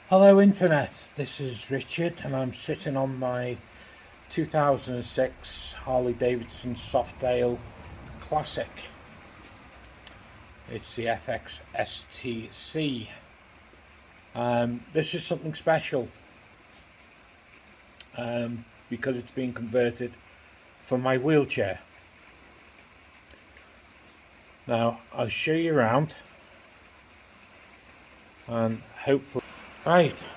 Hello Internet, this is Richard and I'm sitting on my 2006 Harley Davidson Softail Classic. It's the FX STC. This is something special because it's being converted for my wheelchair. Now I'll show you around and hopefully. Right,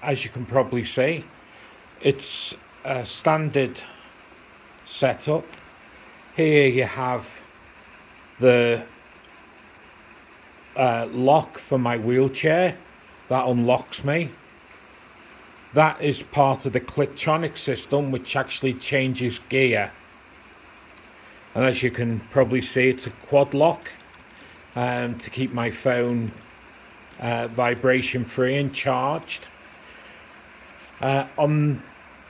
as you can probably see, it's a standard setup. Here you have the lock for my wheelchair that unlocks me. That is part of the Clicktronic system, which actually changes gear. And as you can probably see, it's a quad lock to keep my phone vibration free and charged. On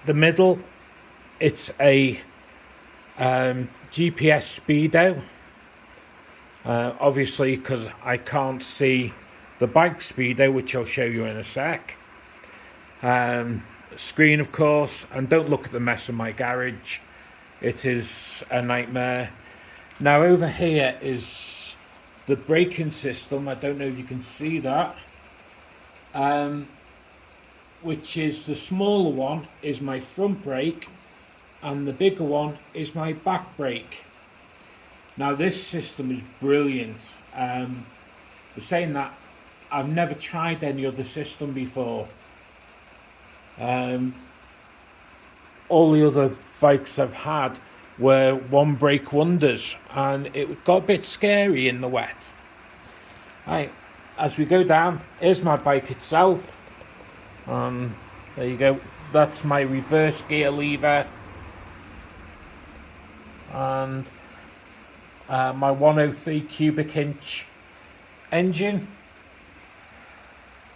the middle, it's a GPS speedo. Obviously, because I can't see the bike speedo, which I'll show you in a sec. Screen, of course, and don't look at the mess in my garage. It is a nightmare. Now over here is the braking system. I don't know if you can see that, which is the smaller one is my front brake and the bigger one is my back brake. Now this system is brilliant. Saying that, I've never tried any other system before. All the other bikes I've had were one brake wonders and it got a bit scary in the wet. Right, as we go down, here's my bike itself. There you go, that's my reverse gear lever and my 103 cubic inch engine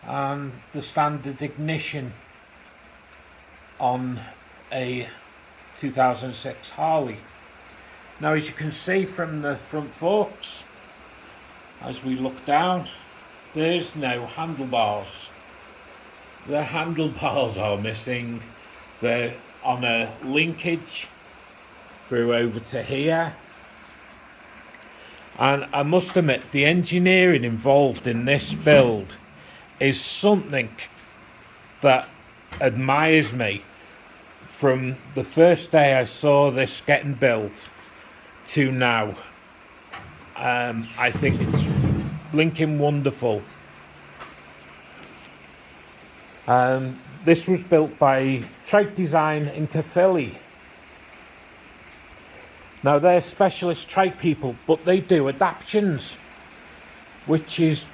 and the standard ignition on a 2006 Harley. Now as you can see from the front forks, as we look down, there's no handlebars. The handlebars are missing. They're on a linkage through over to here. And I must admit, the engineering involved in this build is something that admires me. From the first day I saw this getting built to now, I think it's blinking wonderful. This was built by Trike Design in Caerphilly. Now they're specialist trike people, but they do adaptions, which is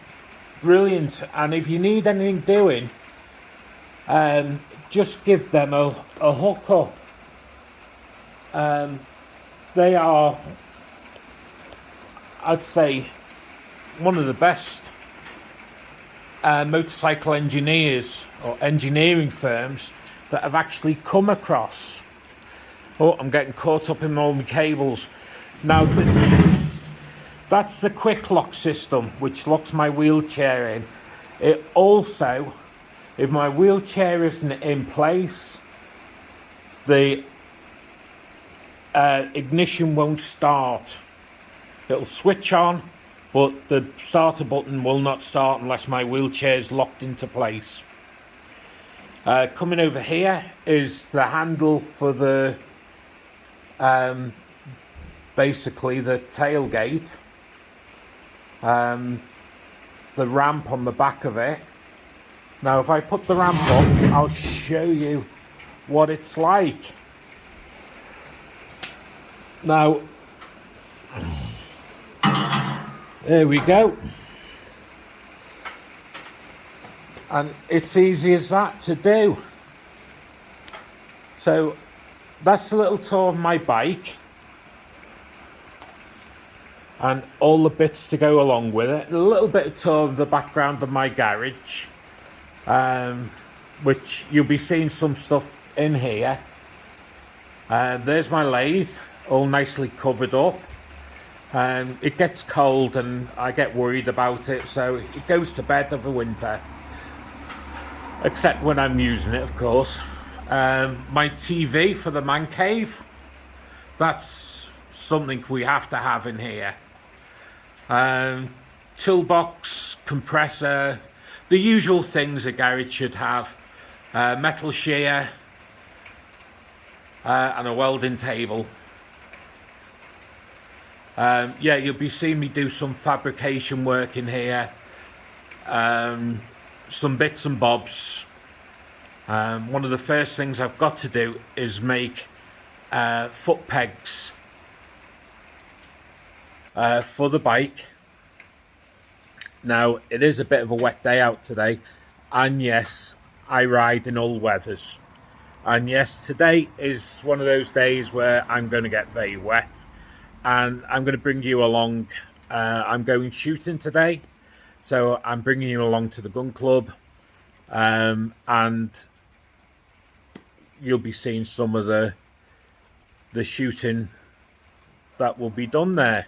brilliant. And if you need anything doing, just give them a hookup. They are, I'd say, one of the best motorcycle engineers or engineering firms that I've actually come across. Oh, I'm getting caught up in all my cables. Now, that's the quick lock system, which locks my wheelchair in. It also, if my wheelchair isn't in place, the ignition won't start. It'll switch on, but the starter button will not start unless my wheelchair is locked into place. Coming over here is the handle for the basically the tailgate, the ramp on the back of it. Now if I put the ramp up, I'll show you what it's like. Now there we go, and it's easy as that to do. So that's a little tour of my bike and all the bits to go along with it. A little bit of tour of the background of my garage, which you'll be seeing some stuff in here. There's my lathe, all nicely covered up. It gets cold and I get worried about it, so it goes to bed over winter. except when I'm using it, of course. My TV for the man cave, that's something we have to have in here. Toolbox, compressor, the usual things a garage should have. Metal shear, and a welding table. Yeah, you'll be seeing me do some fabrication work in here. Some bits and bobs. One of the first things I've got to do is make foot pegs for the bike. Now, it is a bit of a wet day out today, and yes, I ride in all weathers. And yes, today is one of those days where I'm going to get very wet, and I'm going to bring you along. I'm going shooting today, so I'm bringing you along to the gun club, and you'll be seeing some of the shooting that will be done there.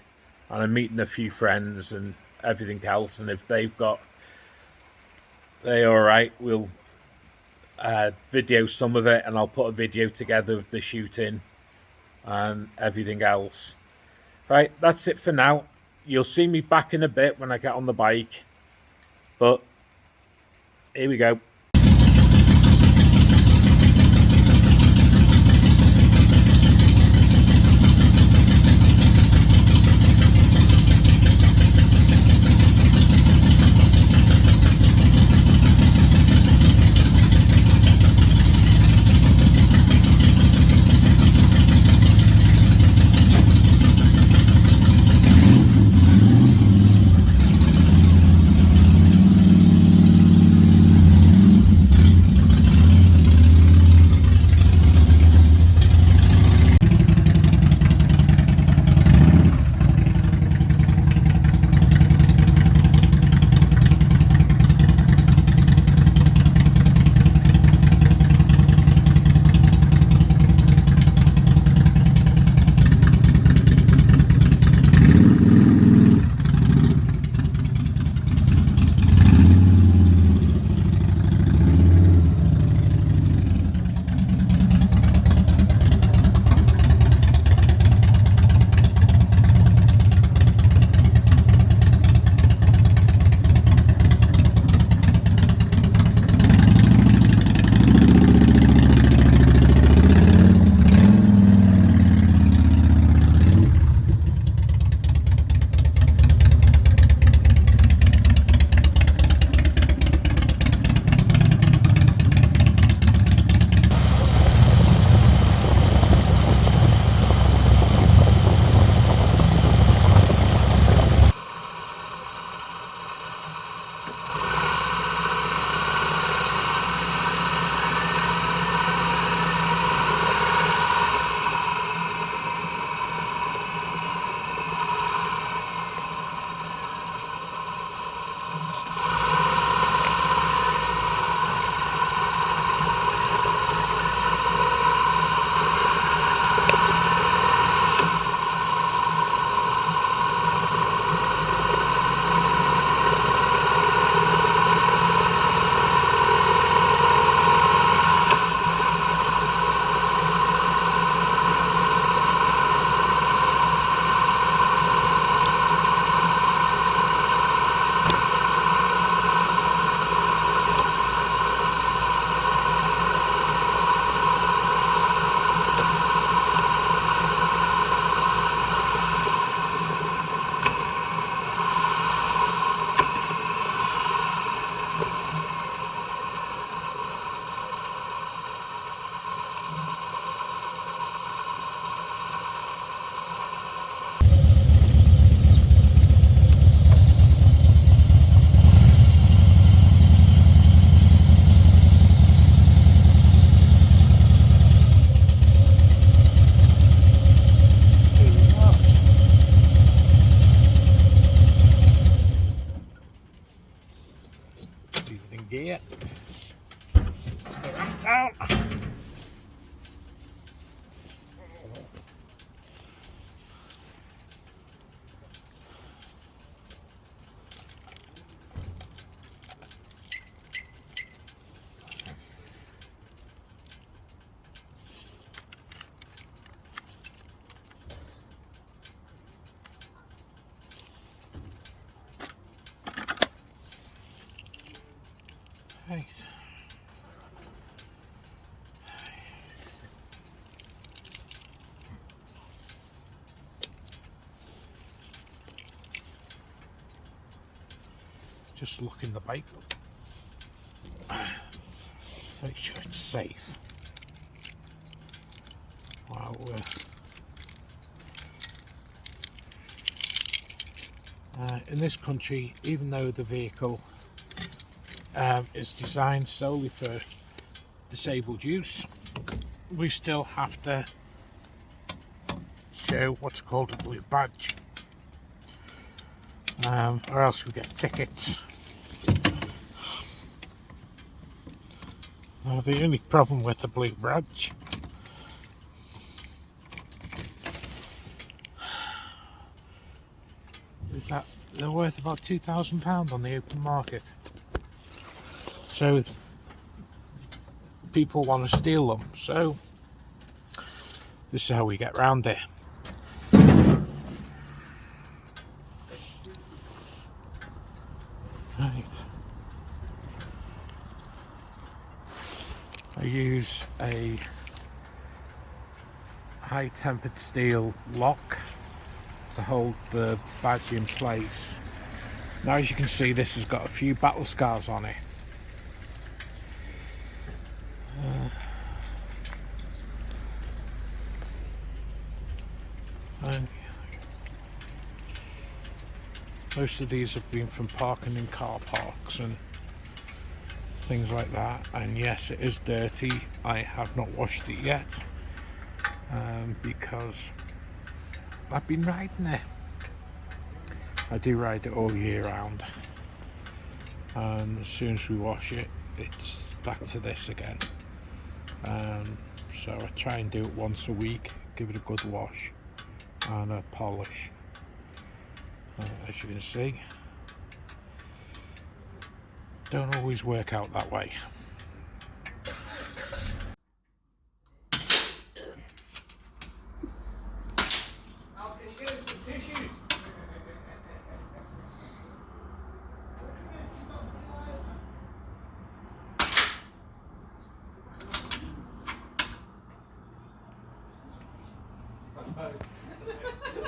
And I'm meeting a few friends and everything else, and if they're all right, we'll video some of it, and I'll put a video together of the shooting and everything else. Right, that's it for now. You'll see me back in a bit when I get on the bike, but here we go. Gear. Down. Right. Just look in the bike. Make sure it's safe. Wow. In this country, even though the vehicle is designed solely for disabled use, we still have to show what's called a blue badge, or else we get tickets. Now, the only problem with the blue badge is that they're worth about £2,000 on the open market. So people want to steal them. So this is how we get round it. Right. I use a high tempered steel lock to hold the badge in place. Now, as you can see, this has got a few battle scars on it. And most of these have been from parking in car parks and things like that. And yes, it is dirty. I have not washed it yet because I've been riding it. I do ride it all year round, and as soon as we wash it, it's back to this again. So I try and do it once a week, give it a good wash and a polish. As you can see, don't always work out that way.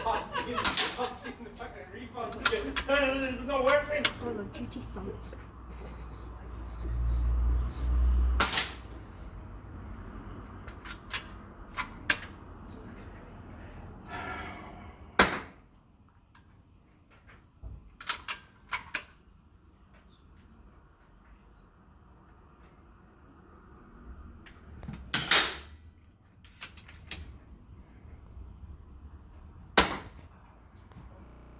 I've seen the fucking refunds. It's not working. Call of Duty stunts.